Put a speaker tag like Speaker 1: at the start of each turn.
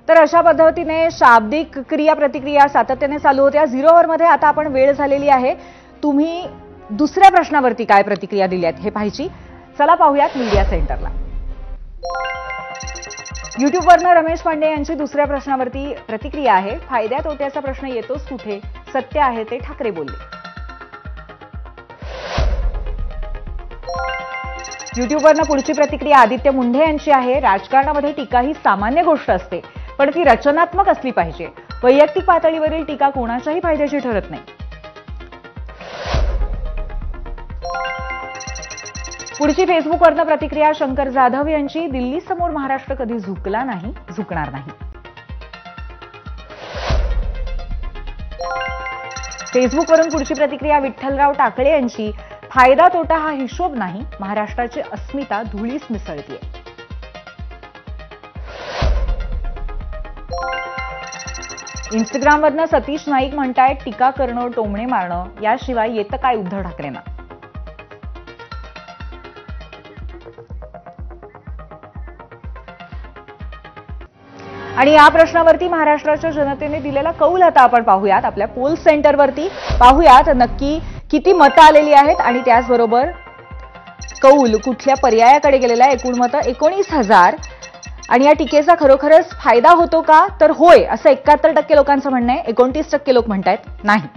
Speaker 1: तर अशा पद्धतीने शाब्दिक क्रिया प्रतिक्रिया सातत्याने चालू होत्या. 0 ओव्हरमध्ये आता आपण वेळ झालेली आहे. तुम्ही दुसऱ्या प्रश्नावरती काय प्रतिक्रिया दिल्यात हे पाहायची. चला पाहूयात मीडिया सेंटरला. युट्यूबवरनं रमेश पांडे यांची दुसऱ्या प्रश्नावरती प्रतिक्रिया आहे. फायद्या तोट्याचा प्रश्न येतोच कुठे, सत्य आहे ते ठाकरे बोलले. युट्यूबवरनं पुढची प्रतिक्रिया आदित्य मुंढे यांची आहे. राजकारणामध्ये टीका ही सामान्य गोष्ट असते, पण ती रचनात्मक असली पाहिजे. वैयक्तिक पातळीवरील टीका कोणाच्याही फायद्याची ठरत नाही. पुढची फेसबुकवरनं प्रतिक्रिया शंकर जाधव यांची. दिल्लीसमोर महाराष्ट्र कधी झुकला नाही, झुकणार नाही. फेसबुकवरून पुढची प्रतिक्रिया विठ्ठलराव टाकळे यांची. फायदा तोटा हा हिशोब नाही, महाराष्ट्राची अस्मिता धुळीस मिसळतीये. इंस्टाग्रामवरनं सतीश नाईक म्हणतायत, टीका करणं, टोमणे मारणं याशिवाय येतं काय उद्धव ठाकरेंना. आणि या प्रश्नावरती महाराष्ट्राच्या जनतेने दिलेला कौल आता आपण पाहूयात. आपल्या पोल सेंटरवरती पाहूयात नक्की किती मतं आलेली आहेत आणि त्याचबरोबर कौल कुठल्या पर्यायाकडे गेलेला आहे. एकूण मतं 19,000. आणि या टीकेचा खरोखरच फायदा होतो का, तर होय असं 71% लोकांचं म्हणणं आहे. 29% लोक म्हणतायत नाही.